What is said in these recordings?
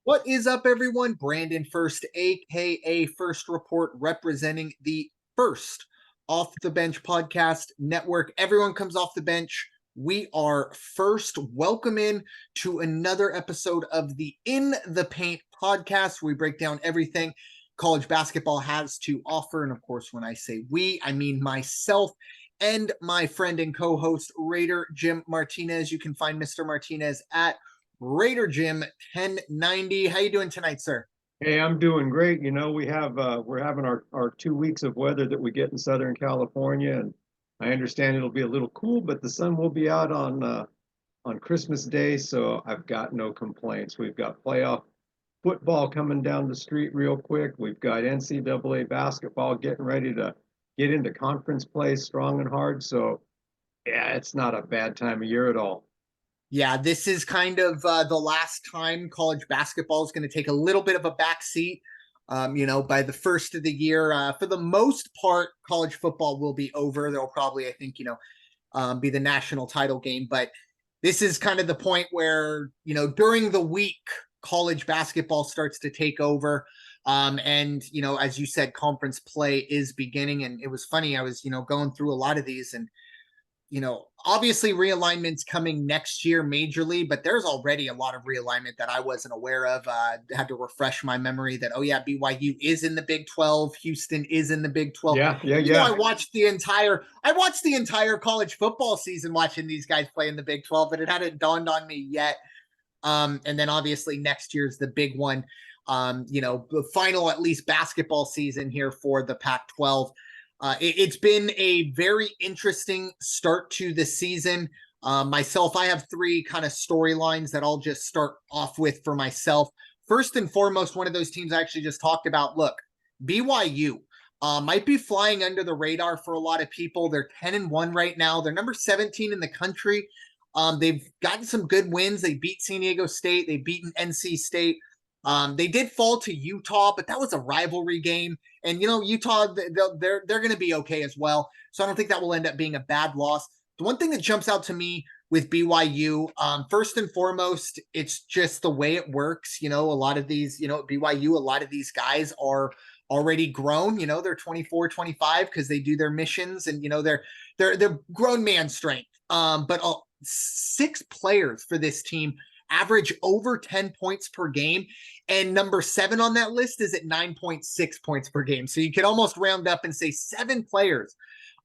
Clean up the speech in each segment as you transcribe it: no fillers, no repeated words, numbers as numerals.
What is up, everyone? Brandon Ferst, aka First Report, representing the First Off the Bench podcast network. Everyone comes off the bench. We are first. Welcome in to another episode of the In the Paint podcast, where we break down everything college basketball has to offer. And of course, when I say we, I mean myself and my friend and co-host, Raider Jim Martinez. You can find Mr. Martinez at Raider Jim 1090. How you doing tonight, sir? Hey, I'm doing great. We're having our 2 weeks of weather that we get in Southern California, and I understand it'll be a little cool, but the sun will be out on Christmas Day, so I've got no complaints. We've got playoff football coming down the street real quick. We've got NCAA basketball getting ready to get into conference play strong and hard. So yeah, it's not a bad time of year at all. Yeah, this is kind of the last time college basketball is going to take a little bit of a backseat. By the first of the year, for the most part, college football will be over. There'll probably, I think, be the national title game. But this is kind of the point where, during the week, college basketball starts to take over. As you said, conference play is beginning. And it was funny. I was, going through a lot of these, and obviously realignment's coming next year majorly, but there's already a lot of realignment that I wasn't aware of. Had to refresh my memory that, oh yeah, BYU is in the Big 12. Houston is in the Big 12. Yeah. I watched the entire college football season watching these guys play in the Big 12, but it hadn't dawned on me yet. And then obviously next year's the big one. The final, at least basketball season here for the Pac-12. It's been a very interesting start to the season. Myself, I have three kind of storylines that I'll just start off with for myself. First and foremost, one of those teams I actually just talked about. Look, BYU might be flying under the radar for a lot of people. They're 10-1 right now. They're number 17 in the country. They've gotten some good wins. They beat San Diego State. They've beaten NC State. They did fall to Utah, but that was a rivalry game. And, Utah, they're going to be okay as well. So I don't think that will end up being a bad loss. The one thing that jumps out to me with BYU, first and foremost, it's just the way it works. A lot of these, BYU, a lot of these guys are already grown. They're 24, 25 because they do their missions, and, they're grown man strength. But 6 players for this team average over 10 points per game. And number 7 on that list is at 9.6 points per game. So you could almost round up and say 7 players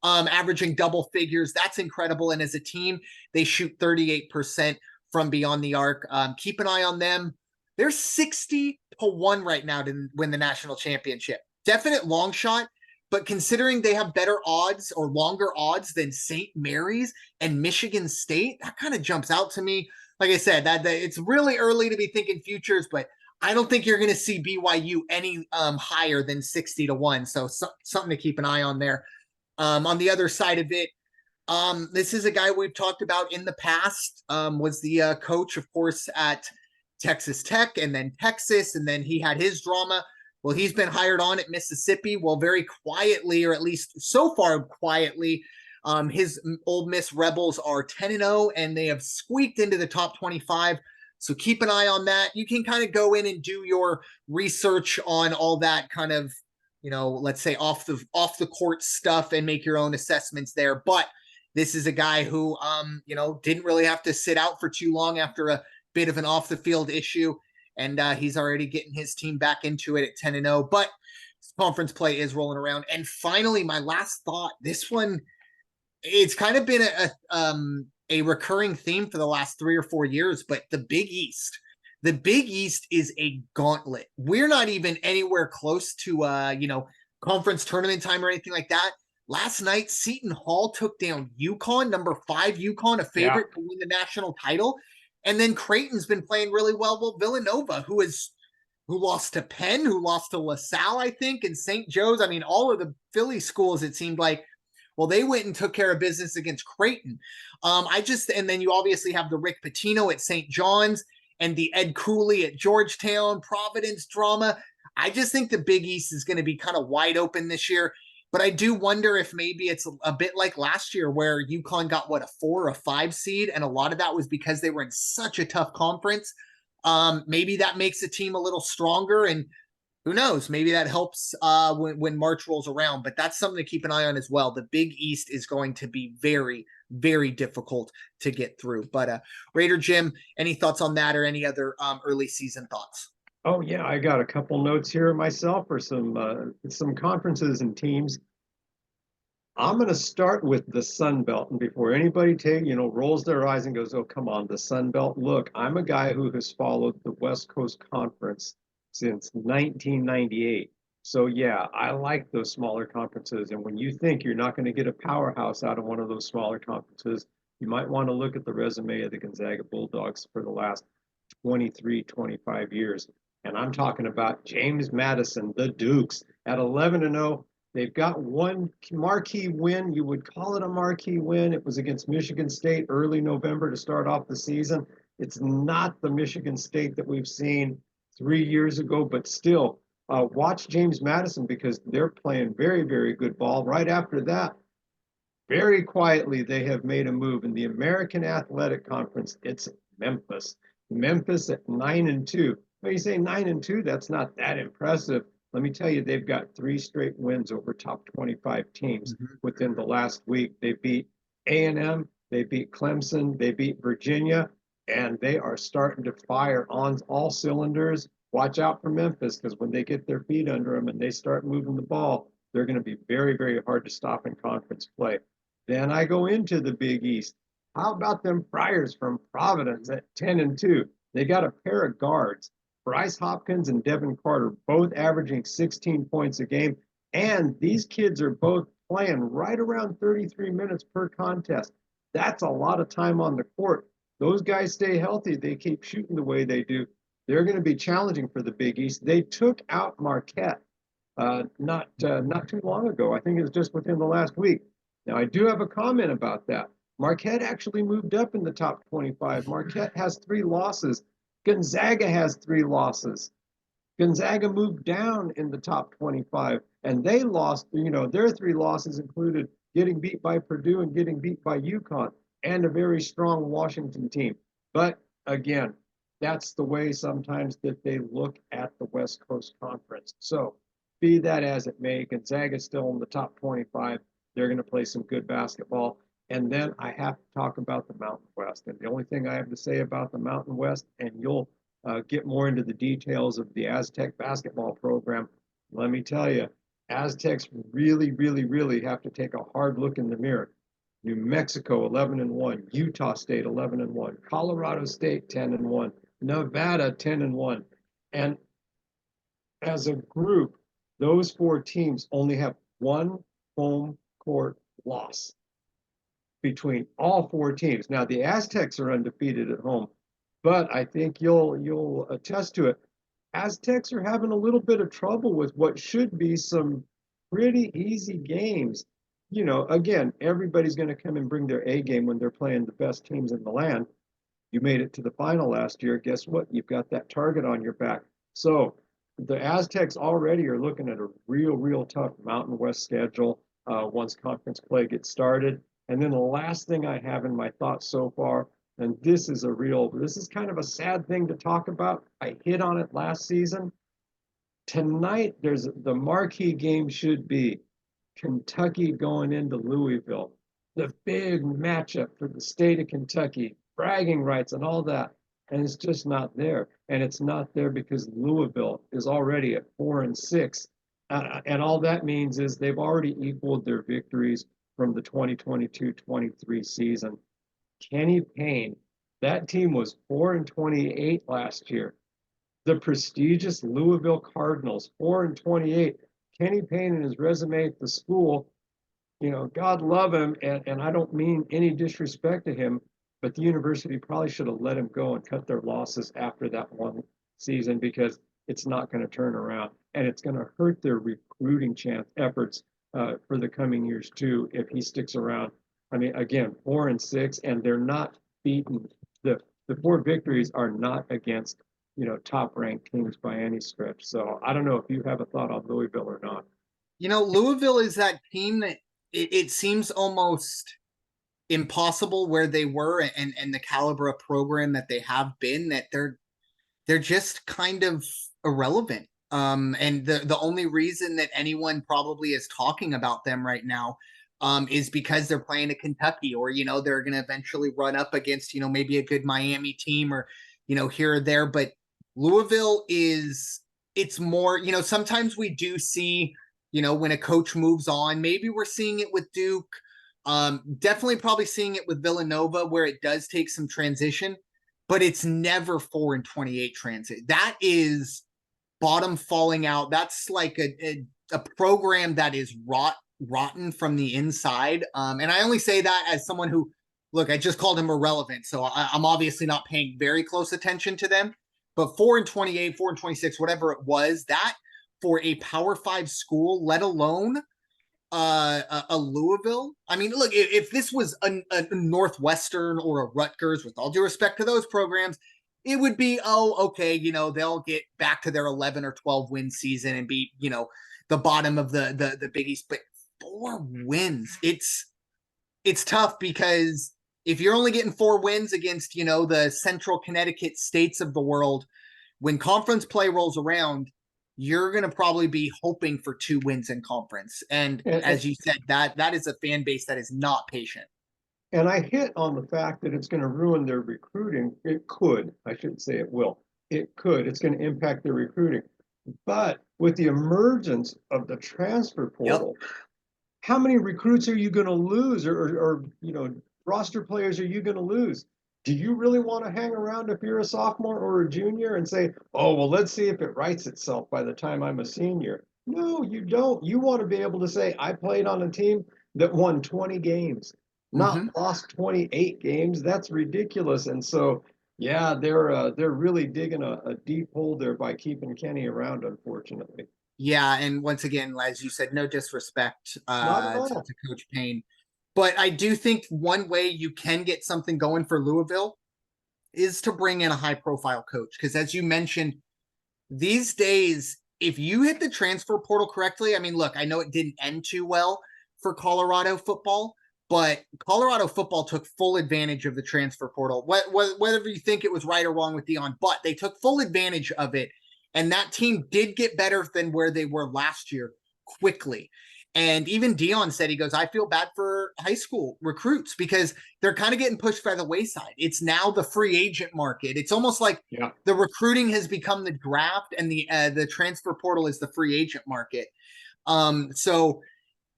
averaging double figures. That's incredible. And as a team, they shoot 38% from beyond the arc. Keep an eye on them. They're 60-1 right now to win the national championship. Definite long shot. But considering they have better odds or longer odds than St. Mary's and Michigan State, that kind of jumps out to me. Like I said, that it's really early to be thinking futures, but I don't think you're going to see BYU any higher than 60-1. So something to keep an eye on there. On the other side of it, this is a guy we've talked about in the past. Was the coach, of course, at Texas Tech and then Texas, and then he had his drama. Well, he's been hired on at Mississippi. Well, very quietly, or at least so far quietly, his Ole Miss Rebels are 10-0, and they have squeaked into the top 25. So keep an eye on that. You can kind of go in and do your research on all that kind of, let's say off the court stuff and make your own assessments there. But this is a guy who, didn't really have to sit out for too long after a bit of an off the field issue. And he's already getting his team back into it at 10-0. But conference play is rolling around. And finally, my last thought, this one, it's kind of been a recurring theme for the last 3 or 4 years, but the Big East. The Big East is a gauntlet. We're not even anywhere close to, conference tournament time or anything like that. Last night, Seton Hall took down UConn, number 5 UConn, a favorite to win the national title. And then Creighton's been playing really well. Well, Villanova, who lost to Penn, who lost to LaSalle, I think, and St. Joe's. I mean, all of the Philly schools, it seemed like, well, they went and took care of business against Creighton. And then you obviously have the Rick Pitino at St. John's and the Ed Cooley at Georgetown, Providence drama. I just think the Big East is going to be kind of wide open this year. But I do wonder if maybe it's a bit like last year where UConn got, a 4 or 5 seed, and a lot of that was because they were in such a tough conference. Maybe that makes the team a little stronger, and who knows, maybe that helps when March rolls around. But that's something to keep an eye on as well. The Big East is going to be very, very difficult to get through. But Raider Jim, any thoughts on that or any other early season thoughts? Oh yeah, I got a couple notes here myself for some conferences and teams. I'm going to start with the Sun Belt, and before anybody rolls their eyes and goes, "Oh, come on, the Sun Belt." Look, I'm a guy who has followed the West Coast Conference since 1998. So yeah, I like those smaller conferences. And when you think you're not going to get a powerhouse out of one of those smaller conferences, you might want to look at the resume of the Gonzaga Bulldogs for the last 23, 25 years. And I'm talking about James Madison, the Dukes, at 11-0. They've got one marquee win. You would call it a marquee win. It was against Michigan State early November to start off the season. It's not the Michigan State that we've seen 3 years ago, but still, watch James Madison because they're playing very, very good ball. Right after that, very quietly, they have made a move in the American Athletic Conference. It's Memphis. Memphis at 9-2. Well, you say 9-2, that's not that impressive. Let me tell you, they've got 3 straight wins over top 25 teams within the last week. They beat A&M, they beat Clemson, they beat Virginia, and they are starting to fire on all cylinders. Watch out for Memphis, because when they get their feet under them and they start moving the ball, they're going to be very, very hard to stop in conference play. Then I go into the Big East. How about them Friars from Providence at 10-2? They got a pair of guards, Bryce Hopkins and Devin Carter, both averaging 16 points a game. And these kids are both playing right around 33 minutes per contest. That's a lot of time on the court. Those guys stay healthy. They keep shooting the way they do. They're going to be challenging for the Big East. They took out Marquette not too long ago. I think it was just within the last week. Now, I do have a comment about that. Marquette actually moved up in the top 25. Marquette has 3 losses. Gonzaga has 3 losses. Gonzaga moved down in the top 25, and they lost, their 3 losses included getting beat by Purdue and getting beat by UConn and a very strong Washington team. But again, that's the way sometimes that they look at the West Coast Conference. So be that as it may, Gonzaga's still in the top 25. They're going to play some good basketball. And then I have to talk about the Mountain West. And the only thing I have to say about the Mountain West, and you'll get more into the details of the Aztec basketball program, let me tell you, Aztecs really, really, really have to take a hard look in the mirror. New Mexico 11-1, Utah State 11-1, Colorado State 10-1, Nevada 10-1, and as a group, those 4 teams only have 1 home court loss between all 4 teams. Now the Aztecs are undefeated at home, but I think you'll attest to it. Aztecs are having a little bit of trouble with what should be some pretty easy games. Again, everybody's going to come and bring their A game when they're playing the best teams in the land. You made it to the final last year. Guess what? You've got that target on your back. So the Aztecs already are looking at a real, real tough Mountain West schedule once conference play gets started. And then the last thing I have in my thoughts so far, and this is kind of a sad thing to talk about. I hit on it last season. Tonight, the marquee game should be Kentucky going into Louisville. The big matchup for the state of Kentucky, bragging rights and all that. And it's just not there. And it's not there because Louisville is already at 4-6. And all that means is they've already equaled their victories from the 2022-23 season. Kenny Payne, that team was 4-28 last year. The prestigious Louisville Cardinals, 4-28. Kenny Payne and his resume at the school, God love him, and I don't mean any disrespect to him, but the university probably should have let him go and cut their losses after that one season because it's not going to turn around, and it's going to hurt their recruiting efforts for the coming years too if he sticks around. I mean, again, 4-6, and they're not beaten. The 4 victories are not against top-ranked teams by any stretch. So I don't know if you have a thought on Louisville or not. Louisville is that team that it seems almost impossible where they were and the caliber of program that they have been, that they're just kind of irrelevant. And the only reason that anyone probably is talking about them right now is because they're playing at Kentucky, or they're going to eventually run up against maybe a good Miami team, or here or there. But Louisville it's more, sometimes we do see when a coach moves on. Maybe we're seeing it with Duke. Definitely probably seeing it with Villanova, where it does take some transition, but it's never 4-28 transit. That is bottom falling out. That's like a program that is rotten from the inside. And I only say that as someone who, look, I just called him irrelevant, so I'm obviously not paying very close attention to them. But 4-28, 4-26, whatever it was, that for a Power 5 school, let alone a Louisville. I mean, look, if this was a Northwestern or a Rutgers, with all due respect to those programs, it would be, oh, okay, they'll get back to their 11 or 12 win season and be, the bottom of the Big East. But 4 wins, it's tough, because if you're only getting 4 wins against, the Central Connecticut states of the world, when conference play rolls around, you're going to probably be hoping for 2 wins in conference. And as you said, that is a fan base that is not patient. And I hit on the fact that it's going to ruin their recruiting. It could. I shouldn't say it will. It could. It's going to impact their recruiting. But with the emergence of the transfer portal, how many recruits are you going to lose, or roster players are you going to lose? Do you really want to hang around if you're a sophomore or a junior and say, oh, well, let's see if it rights itself by the time I'm a senior? No, you don't. You want to be able to say, I played on a team that won 20 games, not lost 28 games. That's ridiculous. And so, yeah, they're really digging a deep hole there by keeping Kenny around, unfortunately. Yeah, and once again, as you said, no disrespect Not at all. to Coach Payne. But I do think one way you can get something going for Louisville is to bring in a high-profile coach. Because as you mentioned, these days, if you hit the transfer portal correctly, I mean, look, I know it didn't end too well for Colorado football, but Colorado football took full advantage of the transfer portal. Whether you think it was right or wrong with Dion, but they took full advantage of it. And that team did get better than where they were last year quickly. And even Dion said, he goes, I feel bad for high school recruits because they're kind of getting pushed by the wayside. It's now the free agent market. It's almost like the recruiting has become the draft, and the transfer portal is the free agent market. So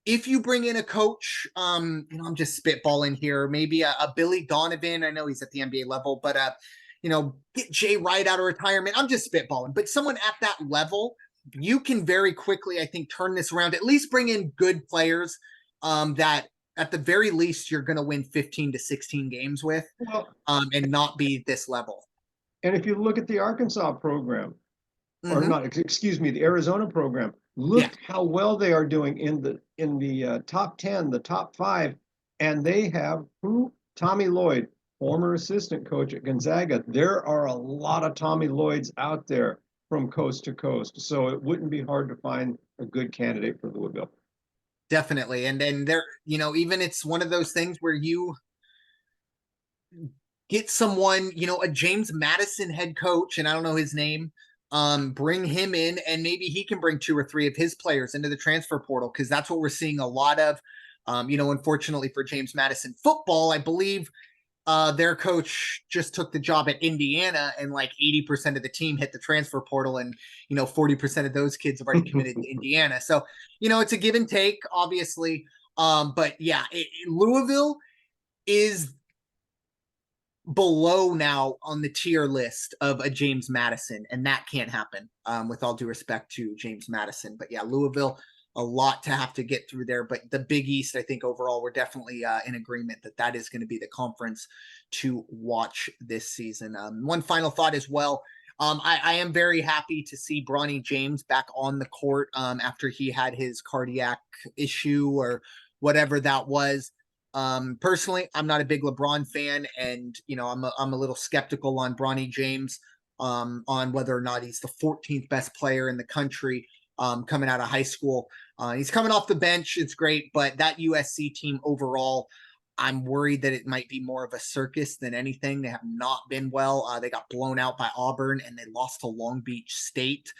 if you bring in a coach, I'm just spitballing here, maybe a Billy Donovan. I know he's at the NBA level, but get Jay Wright out of retirement. I'm just spitballing, but someone at that level, you can very quickly, I think, turn this around, at least bring in good players that at the very least you're going to win 15 to 16 games with, and not be this level. And if you look at the Arkansas program, or not, excuse me, the Arizona program, look how well they are doing in the top 10, the top 5, and they have who? Tommy Lloyd, former assistant coach at Gonzaga. There are a lot of Tommy Lloyds out there from coast to coast, so it wouldn't be hard to find a good candidate for Louisville. Definitely. And then there, even it's one of those things where you get someone, a James Madison head coach, and I don't know his name, bring him in, and maybe he can bring 2 or 3 of his players into the transfer portal, because that's what we're seeing a lot of. Unfortunately for James Madison football, I believe their coach just took the job at Indiana, and like 80% of the team hit the transfer portal, and 40% of those kids have already committed to Indiana. So it's a give and take, obviously. But yeah, Louisville is below now on the tier list of a James Madison, and that can't happen, with all due respect to James Madison. But yeah, Louisville, a lot to have to get through there. But the Big East, I think overall, we're definitely in agreement that is going to be the conference to watch this season. One final thought as well. I am very happy to see Bronny James back on the court after he had his cardiac issue or whatever that was. Personally, I'm not a big LeBron fan, and I'm a little skeptical on Bronny James, on whether or not he's the 14th best player in the country coming out of high school. He's coming off the bench. It's great, but that USC team overall, I'm worried that it might be more of a circus than anything. They have not been well. They got blown out by Auburn and they lost to Long Beach State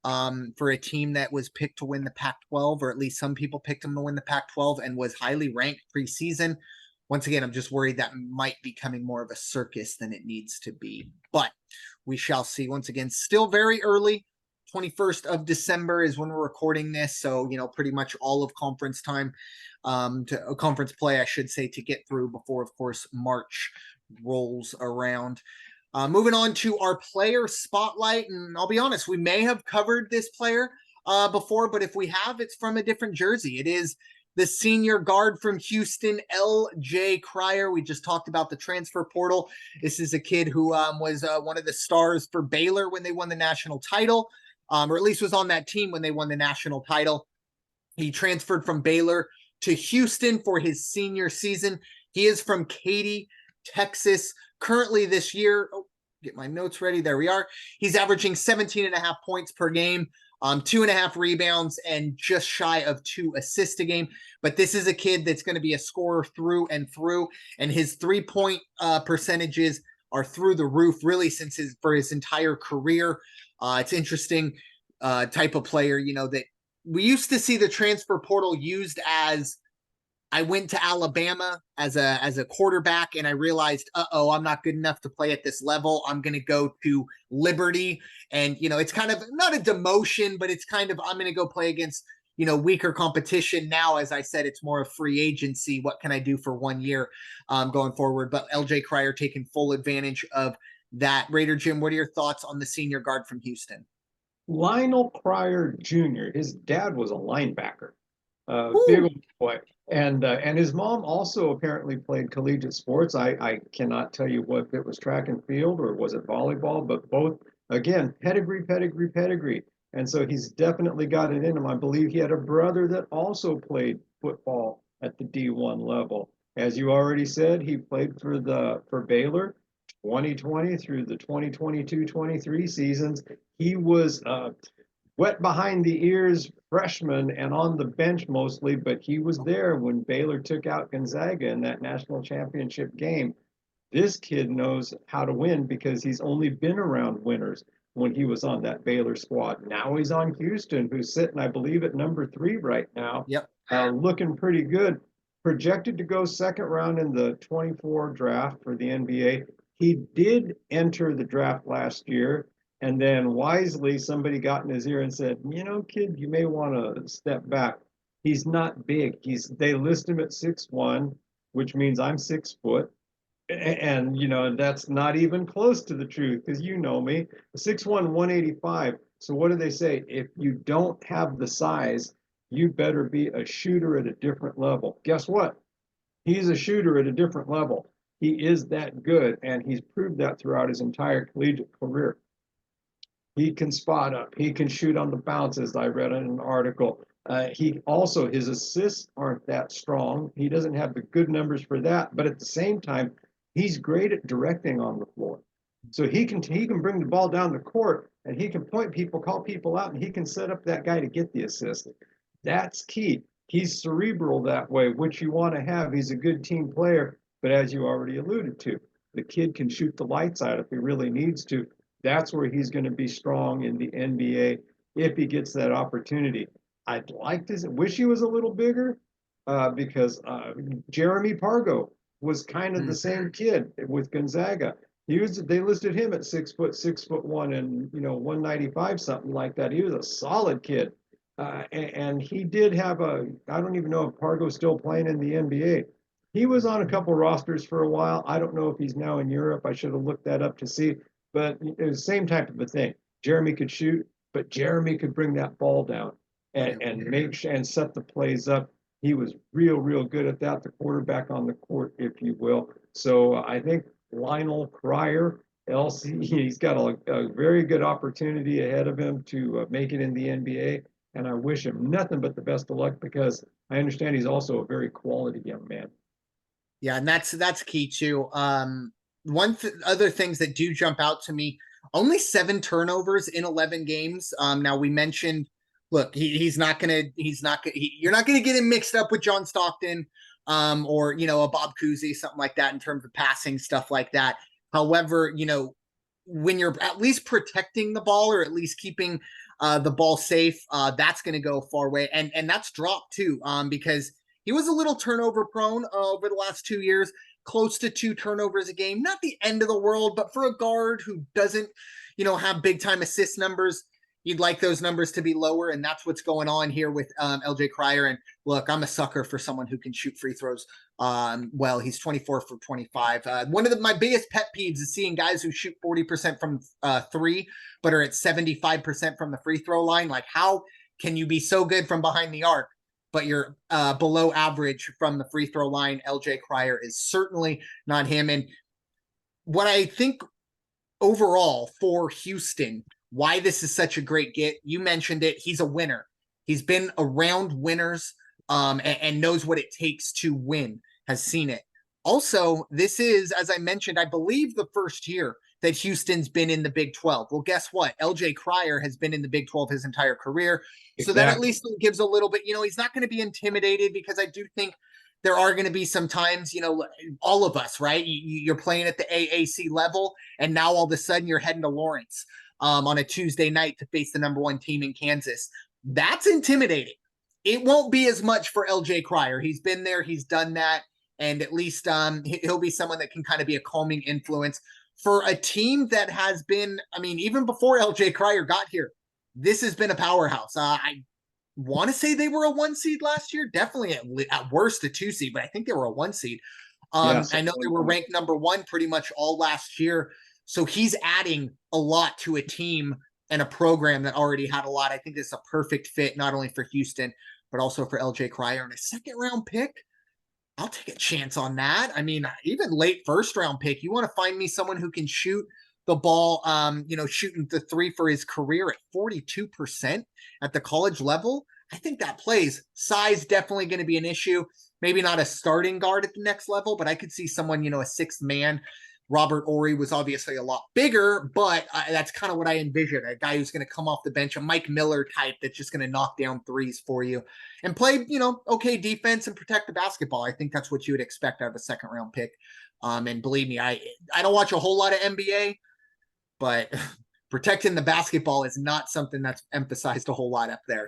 for a team that was picked to win the Pac-12, or at least some people picked them to win the Pac-12 and was highly ranked preseason. Once again, I'm just worried that might be becoming more of a circus than it needs to be. But we shall see. Once again, still very early. 21st of December is when we're recording this. So, pretty much all of conference time, to conference play, I should say, to get through before, of course, March rolls around. Moving on to our player spotlight. And I'll be honest, we may have covered this player before, but if we have, it's from a different jersey. It is the senior guard from Houston, L.J. Cryer. We just talked about the transfer portal. This is a kid who was one of the stars for Baylor when they won the national title, or at least was on that team when they won the national title. He transferred from Baylor to Houston for his senior season. He is from Katy, Texas. Currently this year, get my notes ready. There we are. He's averaging 17.5 points per game. 2.5 rebounds and just shy of 2 assists a game. But this is a kid that's going to be a scorer through and through, and his 3-point percentages are through the roof, really, for his entire career. It's interesting type of player, that we used to see the transfer portal used as, I went to Alabama as a quarterback and I realized, I'm not good enough to play at this level. I'm going to go to Liberty. And, it's kind of not a demotion, but it's kind of, I'm going to go play against, weaker competition. Now, as I said, it's more of free agency. What can I do for 1 year going forward? But LJ Cryer taking full advantage of that. Raider Jim, what are your thoughts on the senior guard from Houston? Lionel Cryer Jr. His dad was a linebacker, big old boy. And his mom also apparently played collegiate sports. I cannot tell you what, if it was track and field or was it volleyball, but both, again, pedigree. And so he's definitely got it in him. I believe he had a brother that also played football at the D1 level. As you already said, he played for Baylor 2020 through the 2022-23 seasons. He was wet behind the ears freshman and on the bench mostly, but he was there when Baylor took out Gonzaga in that national championship game. This kid knows how to win because he's only been around winners when he was on that Baylor squad. Now he's on Houston, who's sitting, I believe, at number 3 right now. Yep. Looking pretty good. Projected to go second round in the 24 draft for the NBA. He did enter the draft last year. And then wisely, somebody got in his ear and said, kid, you may want to step back. He's not big. They list him at 6'1", which means I'm 6 foot. And that's not even close to the truth, because you know me. 6'1", 185. So what do they say? If you don't have the size, you better be a shooter at a different level. Guess what? He's a shooter at a different level. He is that good, and he's proved that throughout his entire collegiate career. He can spot up. He can shoot on the bounces. I read in an article. His assists aren't that strong. He doesn't have the good numbers for that. But at the same time, he's great at directing on the floor. So he can bring the ball down the court, and he can point people, call people out, and he can set up that guy to get the assist. That's key. He's cerebral that way, which you want to have. He's a good team player. But as you already alluded to, the kid can shoot the lights out if he really needs to. That's where he's going to be strong in the NBA if he gets that opportunity. I'd like to wish he was a little bigger because Jeremy Pargo was kind of the same kid with Gonzaga. They listed him at 6 foot, 6'1", and 195, something like that. He was a solid kid, and he did have I don't even know if Pargo's still playing in the NBA. He was on a couple rosters for a while. I don't know if he's now in Europe. I should have looked that up to see. But it was the same type of a thing. Jeremy could shoot, but Jeremy could bring that ball down and make and set the plays up. He was real good at that, the quarterback on the court, if you will. So I think Lionel Cryer, he's got a very good opportunity ahead of him to make it in the NBA. And I wish him nothing but the best of luck because I understand he's also a very quality young man. Yeah, and that's key too. Other things that do jump out to me, only 7 turnovers in 11 games. Now we mentioned, look, you're not gonna get him mixed up with John Stockton. or, a Bob Cousy, something like that in terms of passing, stuff like that. However, when you're at least protecting the ball or at least keeping the ball safe, that's going to go a far way. And that's dropped too, because he was a little turnover prone over the last 2 years, close to 2 turnovers a game. Not the end of the world, but for a guard who doesn't, have big time assist numbers, you'd like those numbers to be lower. And that's what's going on here with LJ Cryer. And look, I'm a sucker for someone who can shoot free throws. Well, he's 24 for 25. One of my biggest pet peeves is seeing guys who shoot 40% from 3, but are at 75% from the free throw line. Like, how can you be so good from behind the arc, but you're below average from the free throw line? LJ Cryer is certainly not him. And what I think overall for Houston, why this is such a great get, you mentioned it, he's a winner. He's been around winners and knows what it takes to win, has seen it. Also, this is, as I mentioned, I believe the first year that Houston's been in the Big 12. Well, guess what? LJ Cryer has been in the Big 12 his entire career. Exactly. So that at least gives a little bit, he's not going to be intimidated, because I do think there are going to be some times, all of us, right? You're playing at the AAC level, and now all of a sudden you're heading to Lawrence on a Tuesday night to face the number 1 team in Kansas. That's intimidating. It won't be as much for LJ Cryer. He's been there, he's done that, and at least he'll be someone that can kind of be a calming influence for a team that has been, even before LJ Cryer got here, this has been a powerhouse. I want to say they were a 1 seed last year, definitely at worst a 2 seed, but I think they were a 1 seed. Yes, I know they were ranked number 1 pretty much all last year. So he's adding a lot to a team and a program that already had a lot. I think this is a perfect fit, not only for Houston, but also for LJ Cryer. And a 2nd round pick, I'll take a chance on that. Even late 1st round pick, you want to find me someone who can shoot the ball, shooting the 3 for his career at 42% at the college level. I think that plays. Size definitely going to be an issue. Maybe not a starting guard at the next level, but I could see someone, a 6th man. Robert Horry was obviously a lot bigger, but that's kind of what I envision. A guy who's going to come off the bench, a Mike Miller type that's just going to knock down threes for you and play, okay defense and protect the basketball. I think that's what you would expect out of a 2nd round pick. And believe me, I don't watch a whole lot of NBA, but protecting the basketball is not something that's emphasized a whole lot up there.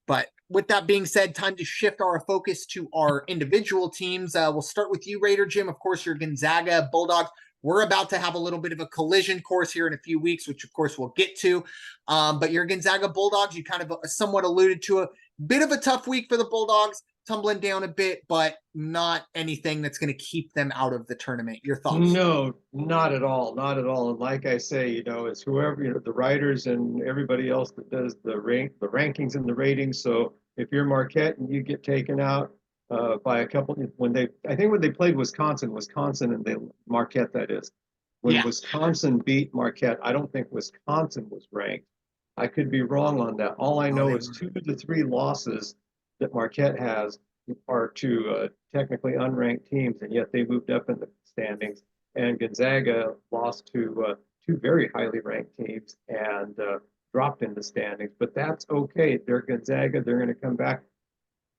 But with that being said, time to shift our focus to our individual teams. We'll start with you, Raider Jim. Of course, your Gonzaga Bulldogs. We're about to have a little bit of a collision course here in a few weeks, which of course we'll get to. But your Gonzaga Bulldogs, you kind of somewhat alluded to a bit of a tough week for the Bulldogs, tumbling down a bit, but not anything that's going to keep them out of the tournament. Your thoughts? No, not at all. Not at all. And like I say, it's whoever, the writers and everybody else that does the rankings and the ratings. So if you're Marquette and you get taken out by a couple, I think when they played Wisconsin and Marquette, that is, when Wisconsin beat Marquette, I don't think Wisconsin was ranked. I could be wrong on that. All I know is 2 of the 3 losses that Marquette has are to technically unranked teams, and yet they moved up in the standings. And Gonzaga lost to 2 very highly ranked teams and dropped in the standings. But that's okay. They're Gonzaga. They're going to come back.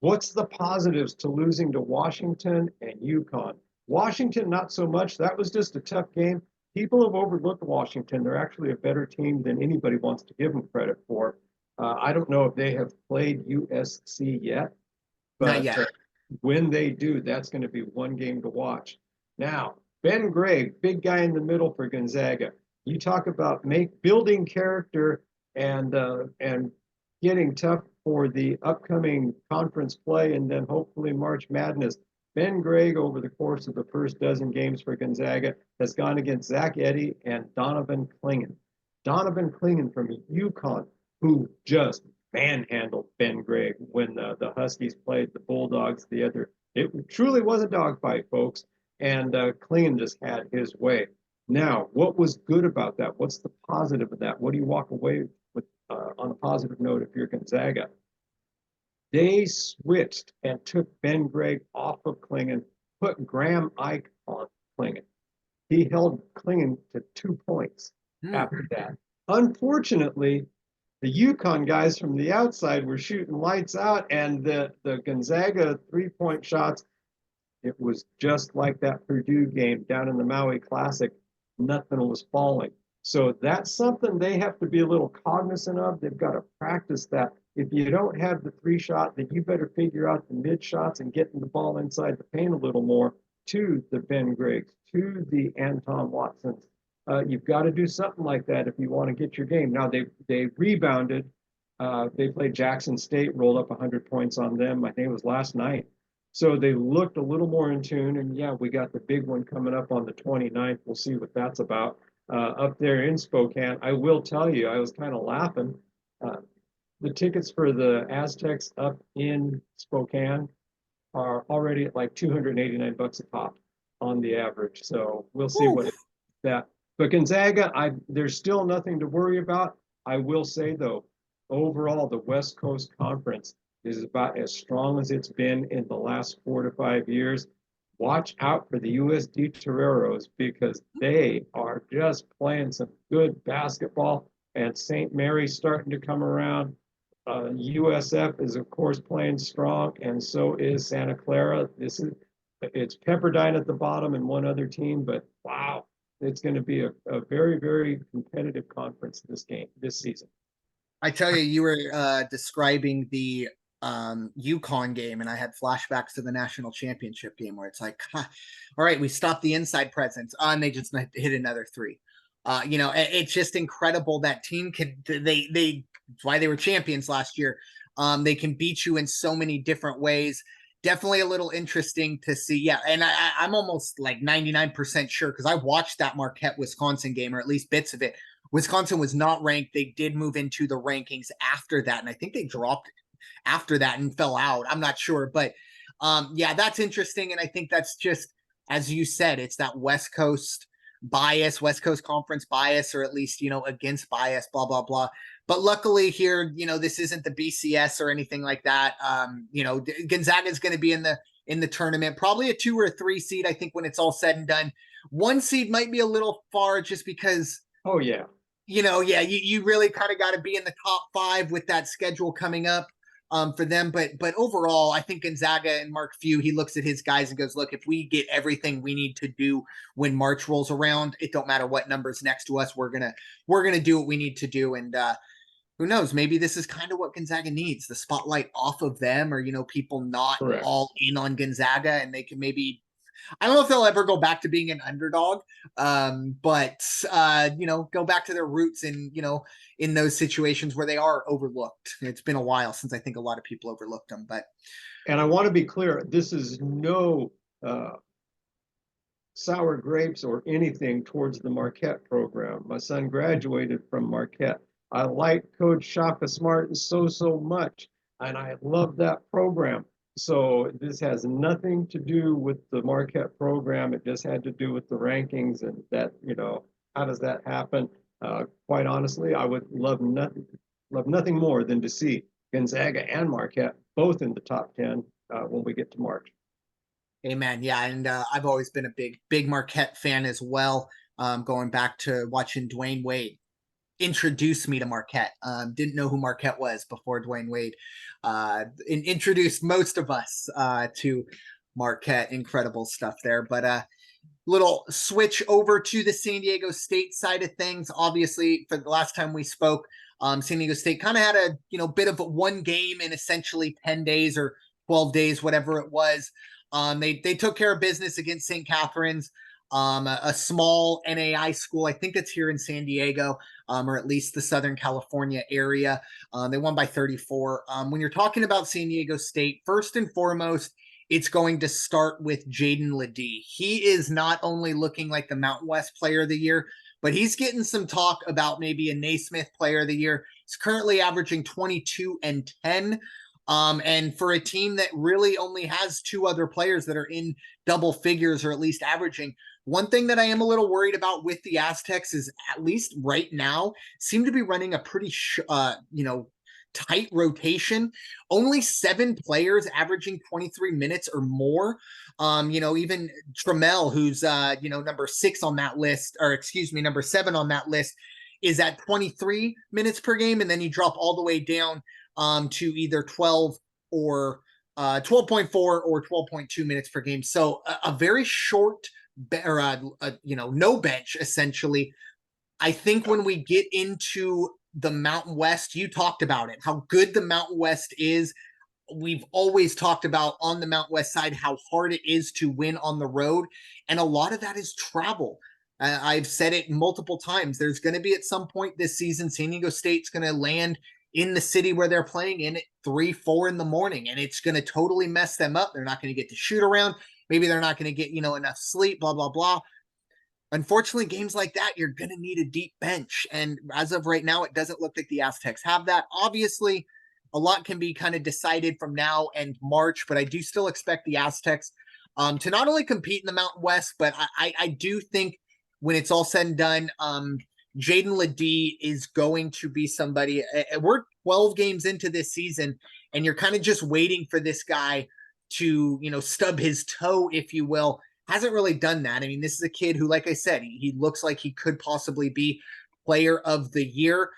What's the positives to losing to Washington and UConn? Washington, not so much. That was just a tough game. People have overlooked Washington. They're actually a better team than anybody wants to give them credit for. I don't know if they have played USC yet, but when they do, that's going to be one game to watch. Now, Ben Gregg, big guy in the middle for Gonzaga. You talk about building character and getting tough for the upcoming conference play and then hopefully March Madness. Ben Gregg, over the course of the first dozen games for Gonzaga, has gone against Zach Edey and Donovan Clingan. Donovan Clingan from UConn, who just manhandled Ben Gregg when the Huskies played the Bulldogs. It truly was a dogfight, folks, and Clingan just had his way. Now, what was good about that? What's the positive of that? What do you walk away with on a positive note if you're Gonzaga? They switched and took Ben Gregg off of Clingan, put Graham Ike on Clingan. He held Clingan to 2 points after that. Unfortunately, the UConn guys from the outside were shooting lights out, and the Gonzaga 3-point shots It was just like that Purdue game down in the Maui Classic. Nothing was falling. So that's something they have to be a little cognizant of. They've got to practice that. If you don't have the 3-shot, then you better figure out the mid shots and getting the ball inside the paint a little more to the Ben Griggs, to the Anton Watsons. You've got to do something like that if you want to get your game. Now they rebounded. They played Jackson State, rolled up 100 points on them. I think it was last night. So they looked a little more in tune. And yeah, we got the big one coming up on the 29th. We'll see what that's about up there in Spokane. I will tell you, I was kind of laughing. The tickets for the Aztecs up in Spokane are already at like 289 bucks a pop on the average. So we'll see what that. But Gonzaga, there's still nothing to worry about. I will say though, overall, the West Coast Conference is about as strong as it's been in the last 4 to 5 years. Watch out for the USD Toreros because they are just playing some good basketball. And St. Mary's starting to come around. USF is of course playing strong, and so is Santa Clara. It's Pepperdine at the bottom and one other team, but wow, it's going to be a very, very competitive conference this season. I tell you, you were describing the UConn game, and I had flashbacks to the national championship game where it's like, all right, we stopped the inside presence, and they just hit another three. It's just incredible that team they why they were champions last year. They can beat you in so many different ways. Definitely a little interesting to see. Yeah, and I'm almost like 99% sure because I watched that Marquette Wisconsin game, or at least bits of it. Wisconsin was not ranked. They did move into the rankings after that, and I think they dropped after that and fell out. I'm not sure, but yeah, that's interesting, and I think that's just, as you said, it's that West Coast bias, West Coast Conference bias, or at least, against bias, blah, blah, blah. But luckily here, this isn't the BCS or anything like that. Gonzaga is going to be in the tournament, probably a 2 or 3 seed, I think, when it's all said and done. 1 seed might be a little far just because. Oh, yeah. You really kind of got to be in the top 5 with that schedule coming up for them. But overall, I think Gonzaga and Mark Few, he looks at his guys and goes, look, if we get everything we need to do when March rolls around, it don't matter what number's next to us. We're gonna do what we need to do. And who knows? Maybe this is kind of what Gonzaga needs, the spotlight off of them, or people not Correct. all in on Gonzaga, and they can maybe. I don't know if they'll ever go back to being an underdog, but go back to their roots and in those situations where they are overlooked. It's been a while since I think a lot of people overlooked them, and I want to be clear, this is no sour grapes or anything towards the Marquette program. My son graduated from Marquette. I like Coach Shaka Smart so much, and I love that program. So this has nothing to do with the Marquette program. It just had to do with the rankings, and that, how does that happen? Quite honestly, I would love nothing more than to see Gonzaga and Marquette both in the top 10 when we get to March. Amen. Yeah, and I've always been a big Marquette fan as well. Going back to watching Dwayne Wade introduced me to Marquette. Didn't know who Marquette was before Dwayne Wade introduced most of us to Marquette. Incredible stuff there. But little switch over to the San Diego State side of things. Obviously, for the last time we spoke, San Diego State kind of had a bit of one game in essentially 10 days or 12 days, whatever it was. They took care of business against St. Catherine's. A small NAI school. I think it's here in San Diego, or at least the Southern California area. They won by 34. When you're talking about San Diego State, first and foremost, it's going to start with Jaden Ledee. He is not only looking like the Mountain West Player of the Year, but he's getting some talk about maybe a Naismith Player of the Year. He's currently averaging 22 and 10. And for a team that really only has 2 other players that are in double figures or at least averaging, one thing that I am a little worried about with the Aztecs is, at least right now, seem to be running a pretty, tight rotation. Only 7 players averaging 23 minutes or more. Even Trammell, who's, number 6 on that list, or excuse me, number 7 on that list, is at 23 minutes per game. And then you drop all the way down to either 12 or 12.4 or 12.2 minutes per game. So a very short or no bench essentially. I think when we get into the Mountain West, you talked about it, how good the Mountain West is. We've always talked about on the Mountain West side how hard it is to win on the road. And a lot of that is travel. I've said it multiple times. There's going to be at some point this season, San Diego State's going to land in the city where they're playing in at 3, 4 in the morning. And it's going to totally mess them up. They're not going to get to shoot around. Maybe they're not going to get, enough sleep, blah, blah, blah. Unfortunately, games like that, you're going to need a deep bench. And as of right now, it doesn't look like the Aztecs have that. Obviously, a lot can be kind of decided from now and March, but I do still expect the Aztecs to not only compete in the Mountain West, but I do think when it's all said and done, Jaden Ledee is going to be somebody. We're 12 games into this season, and you're kind of just waiting for this guy to, stub his toe, if you will. Hasn't really done that. I mean, this is a kid who, like I said, he looks like he could possibly be player of the year.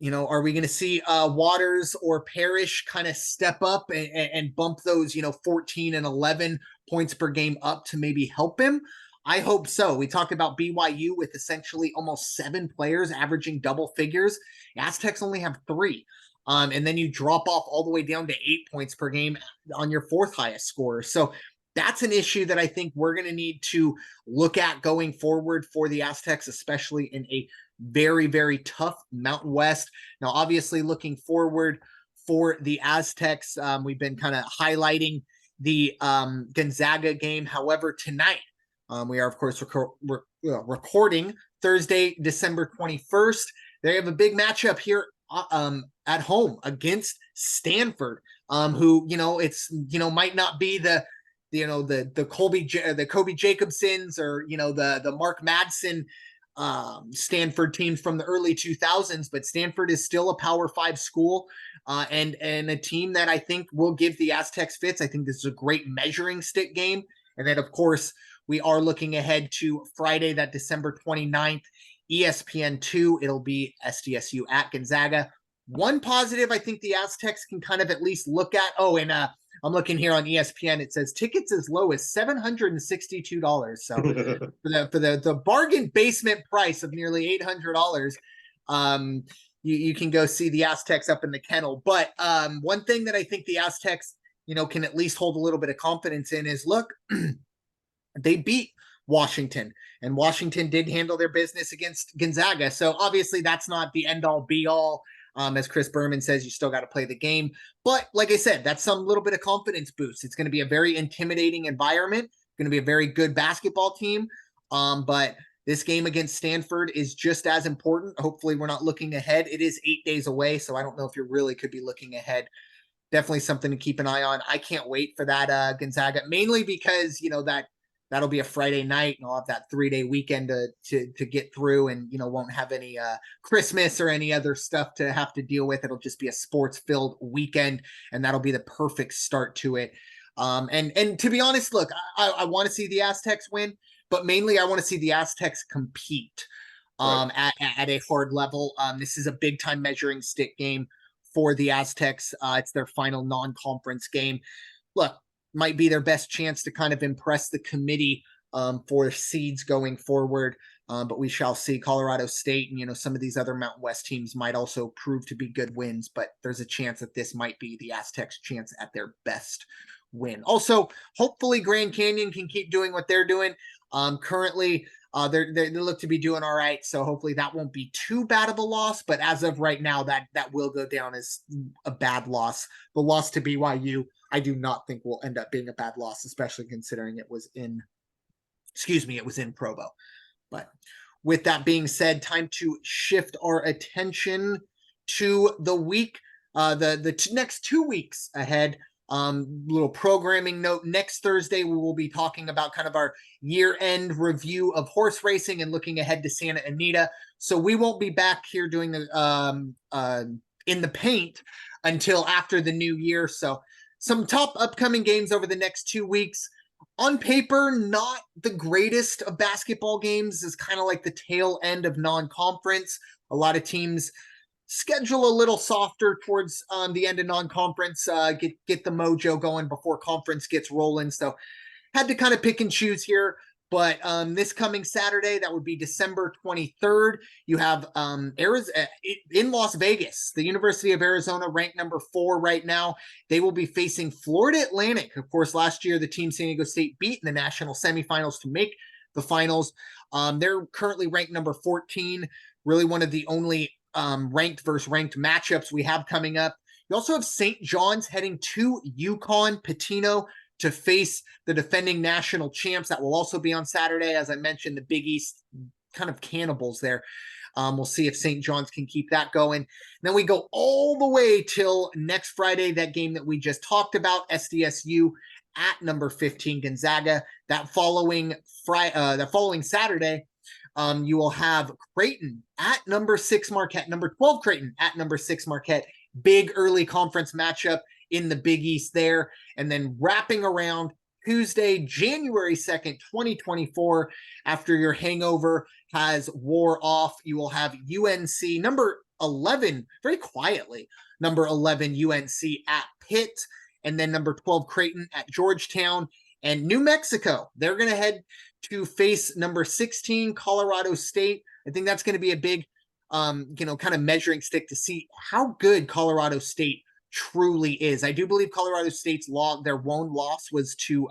Are we going to see Waters or Parrish kind of step up and bump those, 14 and 11 points per game up to maybe help him? I hope so. We talked about BYU with essentially almost 7 players averaging double figures. Aztecs only have 3. And then you drop off all the way down to 8 points per game on your 4th highest scorer. So that's an issue that I think we're going to need to look at going forward for the Aztecs, especially in a very, very tough Mountain West. Now, obviously, looking forward for the Aztecs, we've been kind of highlighting the Gonzaga game. However, tonight, we are, of course, recording Thursday, December 21st. They have a big matchup here at home against Stanford, who, it's, might not be the Kobe Jacobsons or, the Mark Madsen Stanford teams from the early 2000s, but Stanford is still a Power 5 school and a team that I think will give the Aztecs fits. I think this is a great measuring stick game. And then, of course, we are looking ahead to Friday, that December 29th, ESPN2. It'll be SDSU at Gonzaga. One positive I think the Aztecs can kind of at least look at. Oh, and I'm looking here on ESPN. It says tickets as low as $762. So for the bargain basement price of nearly $800, you can go see the Aztecs up in the kennel. But one thing that I think the Aztecs, can at least hold a little bit of confidence in is, look, they beat Washington, and Washington did handle their business against Gonzaga. So obviously that's not the end all be all. As Chris Berman says, you still got to play the game. But like I said, that's some little bit of confidence boost. It's going to be a very intimidating environment. Going to be a very good basketball team. But this game against Stanford is just as important. Hopefully we're not looking ahead. It is 8 days away, so I don't know if you really could be looking ahead. Definitely something to keep an eye on. I can't wait for that Gonzaga, mainly because, that'll be a Friday night, and I'll have that 3-day weekend to get through, and won't have any Christmas or any other stuff to have to deal with. It'll just be a sports-filled weekend, and that'll be the perfect start to it. And to be honest, look, I want to see the Aztecs win, but mainly I want to see the Aztecs compete at a hard level. This is a big-time measuring stick game for the Aztecs. It's their final non-conference game. Look, might be their best chance to kind of impress the committee for seeds going forward. But we shall see. Colorado State and, some of these other Mountain West teams might also prove to be good wins, but there's a chance that this might be the Aztecs' chance at their best win. Also, hopefully Grand Canyon can keep doing what they're doing. Currently, they look to be doing all right, so hopefully that won't be too bad of a loss. But as of right now, that will go down as a bad loss. The loss to BYU, I do not think will end up being a bad loss, especially considering it was in Provo. But with that being said, time to shift our attention to the week, the next 2 weeks ahead. Little programming note: next Thursday we will be talking about kind of our year-end review of horse racing and looking ahead to Santa Anita. So we won't be back here doing the in the paint until after the new year. So some top upcoming games over the next 2 weeks. On paper, not the greatest of basketball games. Is kind of like the tail end of non-conference. A lot of teams schedule a little softer towards the end of non-conference, get the mojo going before conference gets rolling. So had to kind of pick and choose here. But this coming Saturday, that would be December 23rd, you have Arizona in Las Vegas. The University of Arizona, ranked number 4 right now. They will be facing Florida Atlantic. Of course, last year, the team San Diego State beat in the national semifinals to make the finals. They're currently ranked number 14, really one of the only ranked versus ranked matchups we have coming up. You also have St. John's heading to UConn Patino to face the defending national champs. That will also be on Saturday. As I mentioned, the Big East kind of cannibals there. We'll see if St. John's can keep that going. Then we go all the way till next Friday, that game that we just talked about, SDSU at number 15 Gonzaga. That following Saturday, you will have Creighton at number 6 Marquette, number 12 Creighton at number 6 Marquette. Big early conference matchup in the Big East there. And then wrapping around Tuesday, January 2nd, 2024, after your hangover has wore off, you will have UNC, number 11, very quietly, number 11 UNC at Pitt, and then number 12 Creighton at Georgetown. And New Mexico, they're going to head to face number 16 Colorado State. I think that's going to be a big, kind of measuring stick to see how good Colorado State truly is. I do believe Colorado State's their one loss was to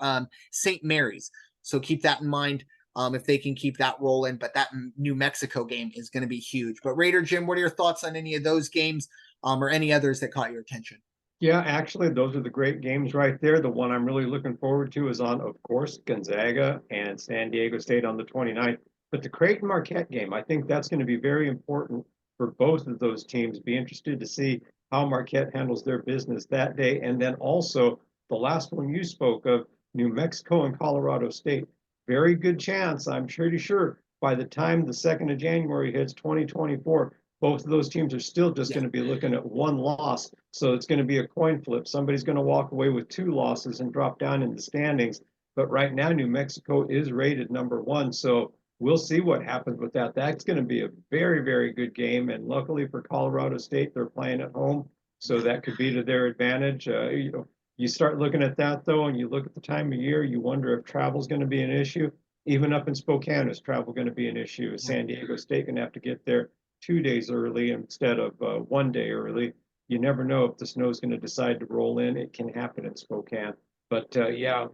St. Mary's. So keep that in mind if they can keep that rolling. But that New Mexico game is going to be huge. But Raider Jim, what are your thoughts on any of those games or any others that caught your attention? Yeah, actually, those are the great games right there. The one I'm really looking forward to is on, of course, Gonzaga and San Diego State on the 29th. But the Creighton Marquette game, I think that's going to be very important for both of those teams. Be interested to see how Marquette handles their business that day. And then also the last one you spoke of, New Mexico and Colorado State. Very good chance, I'm pretty sure, by the time the 2nd of January hits 2024, both of those teams are still just going to be looking at one loss. So it's going to be a coin flip. Somebody's going to walk away with 2 losses and drop down in the standings. But right now, New Mexico is rated number 1. So we'll see what happens with that. That's going to be a very, very good game. And luckily for Colorado State, they're playing at home. So that could be to their advantage. You start looking at that, though, and you look at the time of year, you wonder if travel is going to be an issue. Even up in Spokane, is travel going to be an issue? Is San Diego State going to have to get there 2 days early instead of 1 day early? You never know if the snow is going to decide to roll in. It can happen in Spokane. But yeah,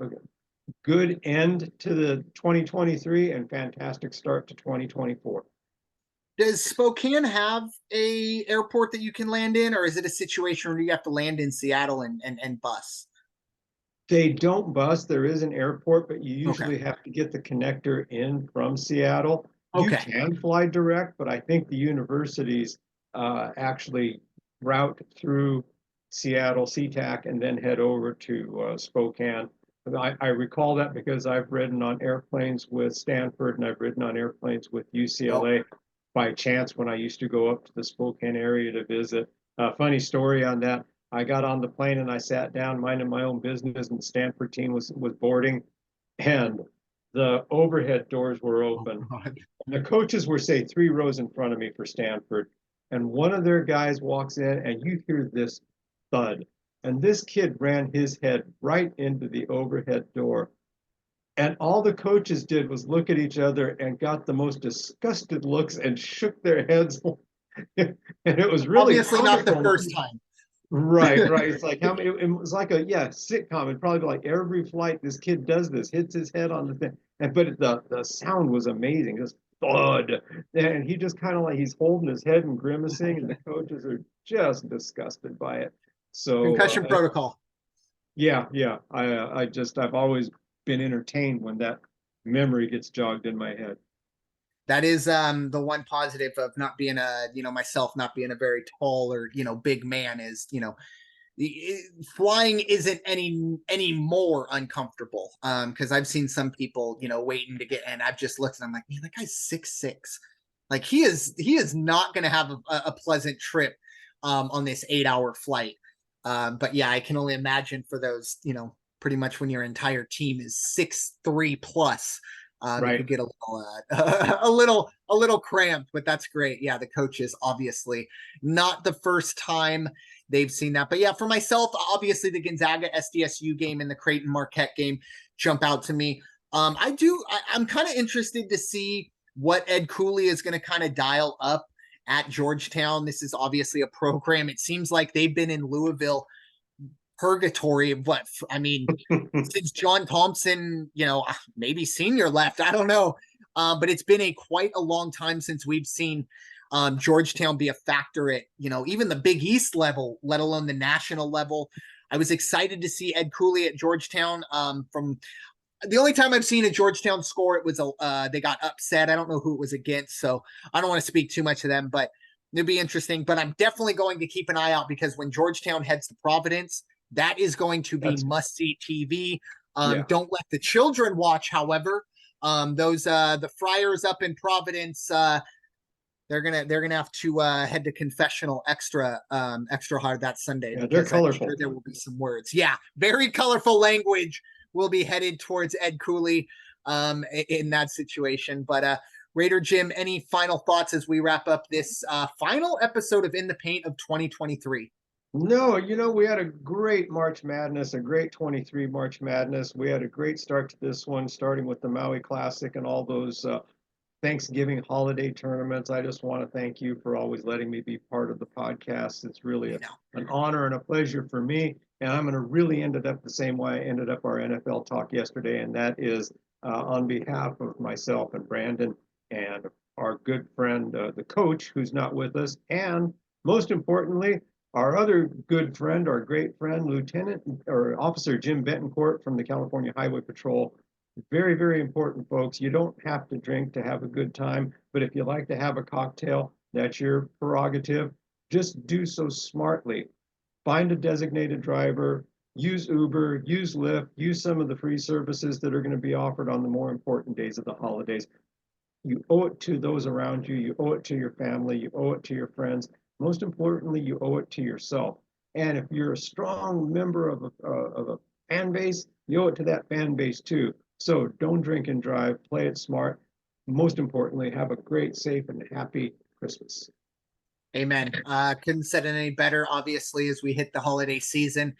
good end to the 2023 and fantastic start to 2024. Does Spokane have a airport that you can land in, or is it a situation where you have to land in Seattle and bus? They don't bus. There is an airport, but you usually have to get the connector in from Seattle. You can fly direct, but I think the universities actually route through Seattle, SeaTac, and then head over to Spokane. I recall that because I've ridden on airplanes with Stanford and I've ridden on airplanes with UCLA by chance when I used to go up to the Spokane area to visit. Funny story on that. I got on the plane and I sat down minding my own business, and the Stanford team was boarding, and the overhead doors were open. And the coaches were, say, 3 rows in front of me for Stanford. And one of their guys walks in and you hear this thud. And this kid ran his head right into the overhead door. And all the coaches did was look at each other and got the most disgusted looks and shook their heads. And it was really obviously not the first time. Right. It's like how many? It was like a sitcom. It'd probably be like every flight this kid does this, hits his head on the thing, but the sound was amazing, just thud, and he just kind of like he's holding his head and grimacing, and the coaches are just disgusted by it. So concussion protocol. Yeah. I've always been entertained when that memory gets jogged in my head. That is the one positive of not being myself not being a very tall or big man is flying isn't any more uncomfortable because I've seen some people waiting to get, and I've just looked and I'm like, man, that guy's 6'6". Like he is not going to have a pleasant trip on this 8-hour flight. But yeah, I can only imagine for those pretty much when your entire team is 6'3" plus. It Right. could get a little, a little cramped, but that's great. Yeah, the coaches obviously not the first time they've seen that. But yeah, for myself, obviously the Gonzaga SDSU game and the Creighton Marquette game jump out to me. I'm kind of interested to see what Ed Cooley is going to kind of dial up at Georgetown. This is obviously a program. It seems like they've been in Louisville purgatory of what I mean since John Thompson, maybe senior left. I don't know, but it's been quite a long time since we've seen Georgetown be a factor at even the Big East level, let alone the national level. I was excited to see Ed Cooley at Georgetown. From the only time I've seen a Georgetown score, it was they got upset. I don't know who it was against, so I don't want to speak too much to them, but it'll be interesting. But I'm definitely going to keep an eye out because when Georgetown heads to Providence, that is going to be must-see TV. Don't let the children watch, however. The Friars up in Providence, they're gonna have to head to confessional extra hard that Sunday. Yeah, they're colorful. I'm sure there will be some words. Yeah, very colorful language will be headed towards Ed Cooley in that situation. But Raider Jim, any final thoughts as we wrap up this final episode of In the Paint of 2023? No, we had a great March Madness, a great 23 March Madness. We had a great start to this one, starting with the Maui Classic and all those Thanksgiving holiday tournaments. I just want to thank you for always letting me be part of the podcast. It's really an honor and a pleasure for me. And I'm going to really end it up the same way I ended up our NFL talk yesterday, and that is on behalf of myself and Brandon and our good friend, the coach, who's not with us, and most importantly, our other good friend, our great friend, Lieutenant or Officer Jim Betancourt from the California Highway Patrol. Very, very important, folks. You don't have to drink to have a good time, but if you like to have a cocktail, that's your prerogative. Just do so smartly. Find a designated driver, use Uber, use Lyft, use some of the free services that are going to be offered on the more important days of the holidays. You owe it to those around you. You owe it to your family. You owe it to your friends. Most importantly, you owe it to yourself. And if you're a strong member of a fan base, you owe it to that fan base too. So don't drink and drive. Play it smart. Most importantly, have a great, safe, and happy Christmas. Amen. Couldn't said it any better. Obviously, as we hit the holiday season,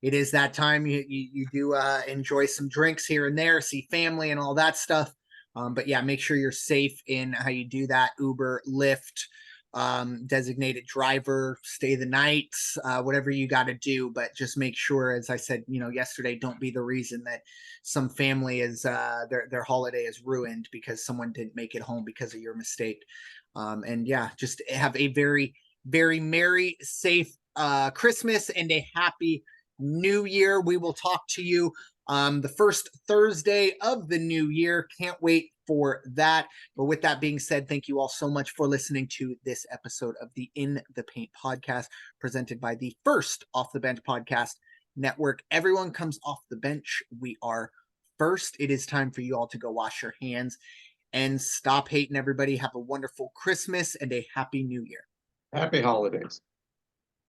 it is that time you do enjoy some drinks here and there, see family and all that stuff. But yeah, make sure you're safe in how you do that. Uber, Lyft, designated driver, stay the night, whatever you got to do. But just make sure, as I said, yesterday, don't be the reason that some family is their holiday is ruined because someone didn't make it home because of your mistake. And yeah, just have a very, very merry, safe Christmas and a happy New Year. We will talk to you the first Thursday of the new year. Can't wait for that. But with that being said, thank you all so much for listening to this episode of the In the Paint podcast presented by the First Off the Bench podcast network. Everyone comes off the bench. We are first. It is time for you all to go wash your hands and stop hating everybody. Have a wonderful Christmas and a happy New Year. Happy holidays.